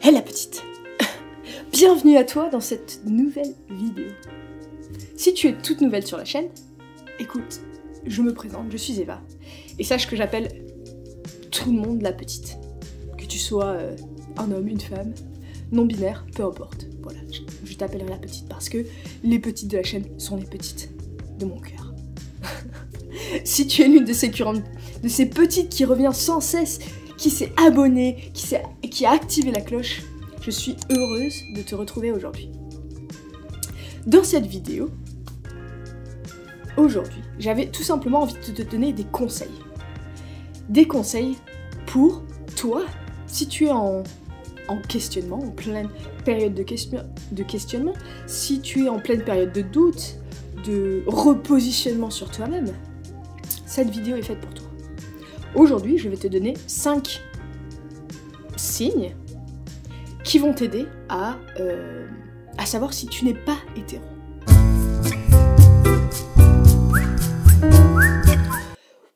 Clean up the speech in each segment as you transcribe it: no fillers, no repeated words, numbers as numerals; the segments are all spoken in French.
Hé la petite, bienvenue à toi dans cette nouvelle vidéo. Si tu es toute nouvelle sur la chaîne, écoute, je me présente, je suis Eva. Et sache que j'appelle tout le monde la petite. Que tu sois un homme, une femme, non-binaire, peu importe. Voilà, je t'appellerai la petite parce que les petites de la chaîne sont les petites de mon cœur. Si tu es l'une de ces petites qui revient sans cesse, qui s'est abonnée, qui a activé la cloche, je suis heureuse de te retrouver aujourd'hui. Dans cette vidéo, aujourd'hui, j'avais tout simplement envie de te donner des conseils. Des conseils pour toi, si tu es en questionnement, en pleine période de questionnement, si tu es en pleine période de doute, de repositionnement sur toi-même, cette vidéo est faite pour toi. Aujourd'hui, je vais te donner 5 signes qui vont t'aider à savoir si tu n'es pas hétéro.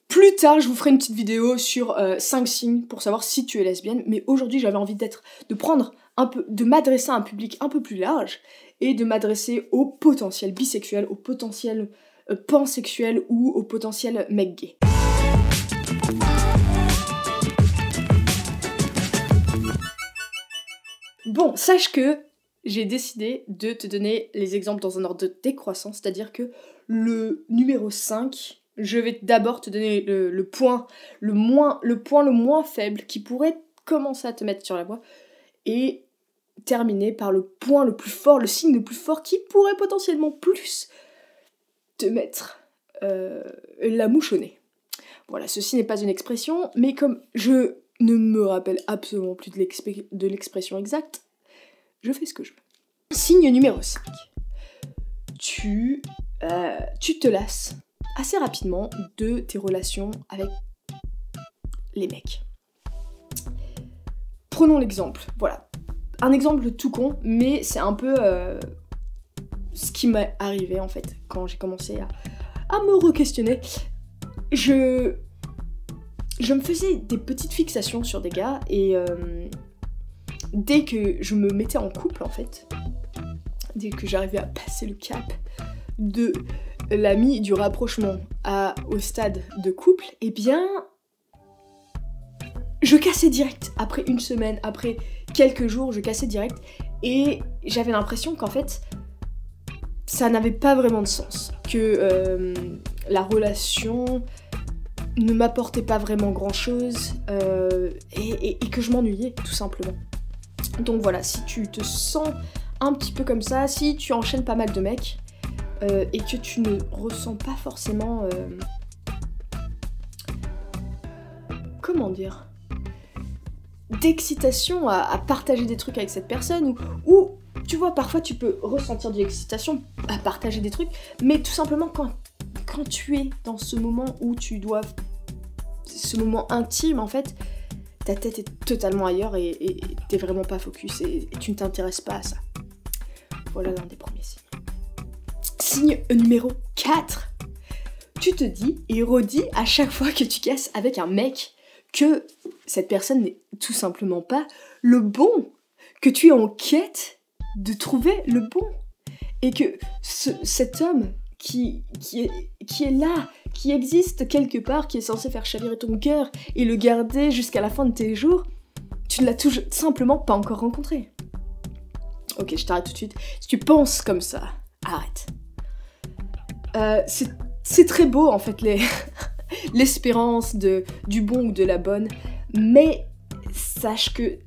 Plus tard, je vous ferai une petite vidéo sur 5 signes pour savoir si tu es lesbienne, mais aujourd'hui, j'avais envie de m'adresser à un public un peu plus large et de m'adresser au potentiel bisexuel, au potentiel pansexuel ou au potentiel mec gay. Bon, sache que j'ai décidé de te donner les exemples dans un ordre de décroissance, c'est-à-dire que le numéro 5, je vais d'abord te donner le point le moins faible qui pourrait commencer à te mettre sur la voie et terminer par le point le plus fort, le signe le plus fort qui pourrait potentiellement plus te mettre la mouche au nez. Voilà, ceci n'est pas une expression, mais comme je ne me rappelle absolument plus de l'expression exacte, je fais ce que je veux. Signe numéro 5. Tu te lasses assez rapidement de tes relations avec les mecs. Prenons l'exemple, voilà. Un exemple tout con, mais c'est un peu ce qui m'est arrivé en fait, quand j'ai commencé à me re-questionner. Je me faisais des petites fixations sur des gars et dès que je me mettais en couple en fait, dès que j'arrivais à passer le cap de l'ami, du rapprochement au stade de couple, eh bien je cassais direct. Après une semaine, après quelques jours, je cassais direct et j'avais l'impression qu'en fait ça n'avait pas vraiment de sens, que la relation ne m'apportait pas vraiment grand chose et que je m'ennuyais tout simplement. Donc voilà, si tu te sens un petit peu comme ça, si tu enchaînes pas mal de mecs et que tu ne ressens pas forcément comment dire, d'excitation à partager des trucs avec cette personne ou tu vois, parfois tu peux ressentir de l'excitation à partager des trucs, mais tout simplement quand tu es dans ce moment où tu dois, ce moment intime en fait, ta tête est totalement ailleurs et t'es vraiment pas focus et tu ne t'intéresses pas à ça. Voilà l'un des premiers signes. Signe numéro 4. Tu te dis et redis à chaque fois que tu casses avec un mec que cette personne n'est tout simplement pas le bon, que tu es en quête de trouver le bon et que cet homme qui est là, qui existe quelque part, qui est censé faire chavirer ton cœur et le garder jusqu'à la fin de tes jours, tu ne l'as tout simplement pas encore rencontré. Ok, je t'arrête tout de suite. Si tu penses comme ça, arrête. C'est très beau en fait l'espérance du bon ou de la bonne, mais sache que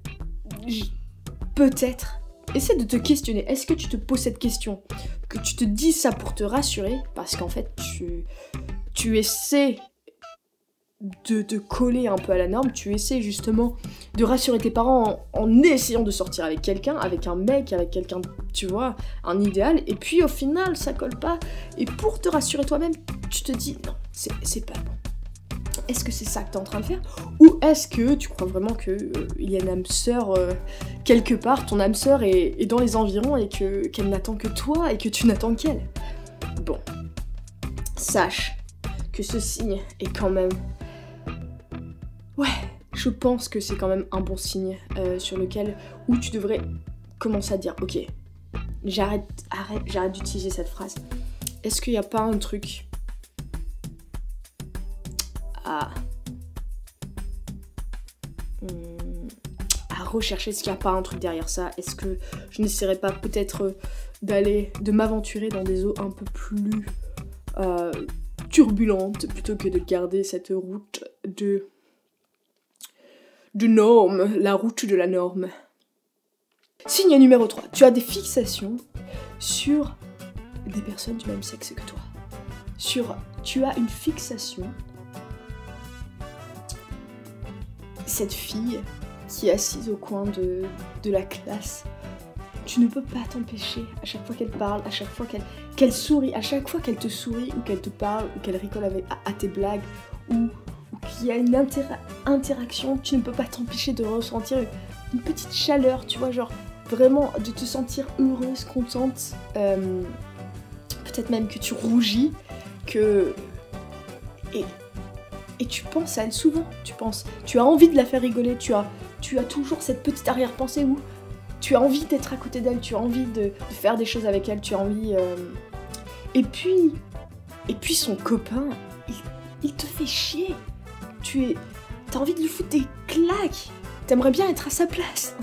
peut-être, essaie de te questionner. Est-ce que tu te poses cette question? Que tu te dis ça pour te rassurer? Parce qu'en fait, tu essaies de te coller un peu à la norme. Tu essaies justement de rassurer tes parents en essayant de sortir avec quelqu'un, avec un mec, avec quelqu'un, tu vois, un idéal. Et puis au final, ça colle pas. Et pour te rassurer toi-même, tu te dis non, c'est pas bon. Est-ce que c'est ça que t'es en train de faire? Ou est-ce que tu crois vraiment qu'il y a une âme sœur quelque part, ton âme sœur est dans les environs et qu'elle n'attend que toi et que tu n'attends qu'elle? Bon, sache que ce signe est quand même... Ouais, je pense que c'est quand même un bon signe sur lequel, où tu devrais commencer à dire, ok, j'arrête d'utiliser cette phrase. Est-ce qu'il n'y a pas un truc à rechercher? Est-ce qu'il n'y a pas un truc derrière ça? Est-ce que je n'essaierais pas peut-être de m'aventurer dans des eaux un peu plus turbulentes plutôt que de garder cette route de norme, la route de la norme. Signe numéro 3. Tu as des fixations sur des personnes du même sexe que toi. Tu as une fixation. Cette fille qui est assise au coin de la classe, tu ne peux pas t'empêcher, à chaque fois qu'elle parle, à chaque fois qu'elle sourit, à chaque fois qu'elle te sourit ou qu'elle te parle ou qu'elle rigole à tes blagues ou qu'il y a une interaction, tu ne peux pas t'empêcher de ressentir une petite chaleur, tu vois, genre vraiment de te sentir heureuse, contente, peut-être même que tu rougis, et tu penses à elle souvent, tu as envie de la faire rigoler, tu as toujours cette petite arrière-pensée où tu as envie d'être à côté d'elle, tu as envie de faire des choses avec elle, tu as envie... Et puis son copain, il te fait chier. T'as envie de lui foutre des claques. T'aimerais bien être à sa place.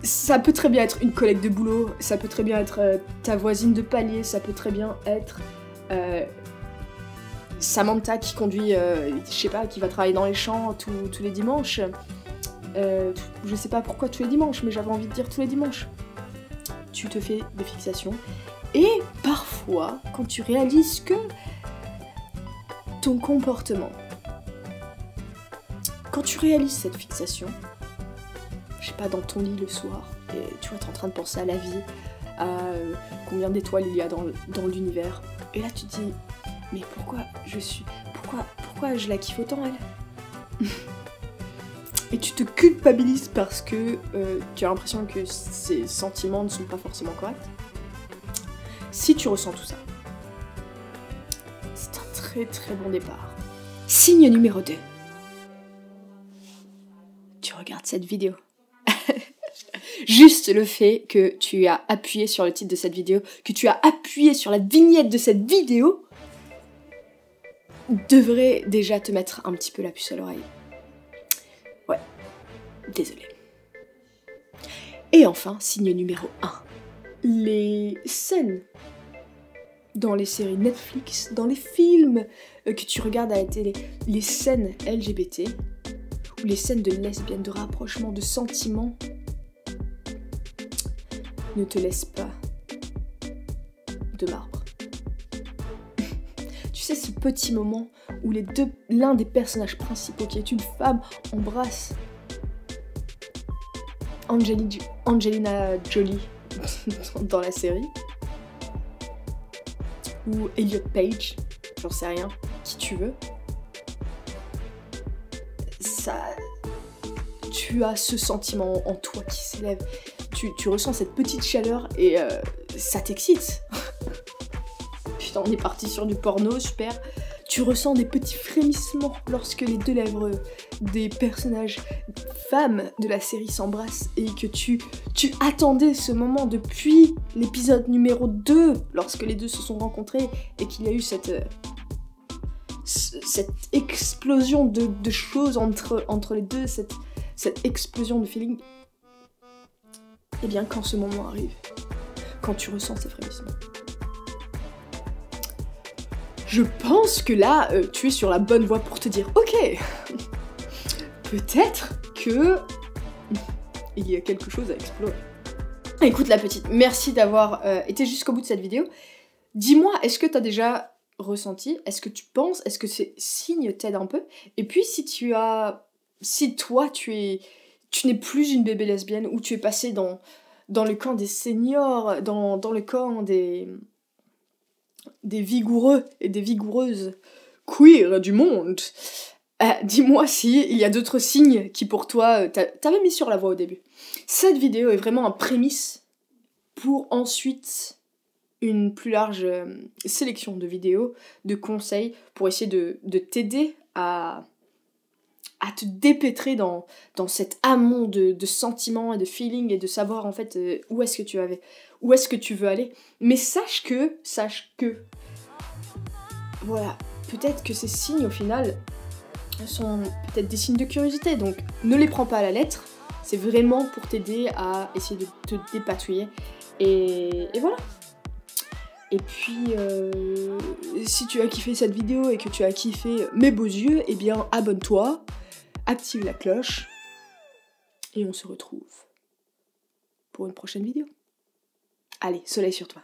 Ça peut très bien être une collègue de boulot, ça peut très bien être ta voisine de palier, ça peut très bien être Samantha qui conduit, je sais pas, qui va travailler dans les champs tous les dimanches. Je sais pas pourquoi tous les dimanches, mais j'avais envie de dire tous les dimanches. Tu te fais des fixations. Et parfois, quand tu réalises que ton comportement, quand tu réalises cette fixation, je sais pas, dans ton lit le soir, et tu vois, t'es en train de penser à la vie, à combien d'étoiles il y a dans l'univers, et là tu te dis, mais pourquoi je la kiffe autant, elle? Et tu te culpabilises parce que tu as l'impression que ces sentiments ne sont pas forcément corrects. Si tu ressens tout ça, c'est un très très bon départ. Signe numéro 2. Tu regardes cette vidéo. Juste le fait que tu as appuyé sur le titre de cette vidéo, que tu as appuyé sur la vignette de cette vidéo, devrait déjà te mettre un petit peu la puce à l'oreille. Ouais, désolée. Et enfin, signe numéro 1. Les scènes dans les séries Netflix, dans les films que tu regardes à la télé, les scènes LGBT, ou les scènes de lesbiennes, de rapprochement, de sentiments, ne te laissent pas de marbre. Tu sais, ce petit moment où l'un des personnages principaux, qui est une femme, embrasse Angelina Jolie dans la série, ou Elliot Page, j'en sais rien, qui tu veux, ça, tu as ce sentiment en toi qui s'élève, tu ressens cette petite chaleur et ça t'excite. Putain, on est parti sur du porno, super. Tu ressens des petits frémissements lorsque les deux lèvres des personnages femmes de la série s'embrassent et que tu attendais ce moment depuis l'épisode numéro 2 lorsque les deux se sont rencontrés et qu'il y a eu cette explosion de choses entre les deux, cette explosion de feeling. Et bien quand ce moment arrive, quand tu ressens ces frémissements, je pense que là, tu es sur la bonne voie pour te dire « Ok, peut-être que il y a quelque chose à explorer. » Écoute la petite, merci d'avoir été jusqu'au bout de cette vidéo. Dis-moi, est-ce que tu as déjà ressenti? Est-ce que tu penses? Est-ce que ces signes t'aident un peu? Et puis si toi tu n'es plus une bébé lesbienne, ou tu es passé dans le camp des seniors, dans le camp des vigoureux et des vigoureuses queer du monde, dis-moi si il y a d'autres signes qui pour toi t'avais mis sur la voie au début. Cette vidéo est vraiment un prémisse pour ensuite une plus large sélection de vidéos, de conseils pour essayer de t'aider à à te dépêtrer dans cet amont de sentiments et de feelings et de savoir en fait où est-ce que tu veux aller. Mais sache que, voilà, peut-être que ces signes au final sont peut-être des signes de curiosité, donc ne les prends pas à la lettre, c'est vraiment pour t'aider à essayer de te dépatouiller, et voilà. Et puis, si tu as kiffé cette vidéo et que tu as kiffé mes beaux yeux, eh bien abonne-toi, active la cloche, et on se retrouve pour une prochaine vidéo. Allez, soleil sur toi.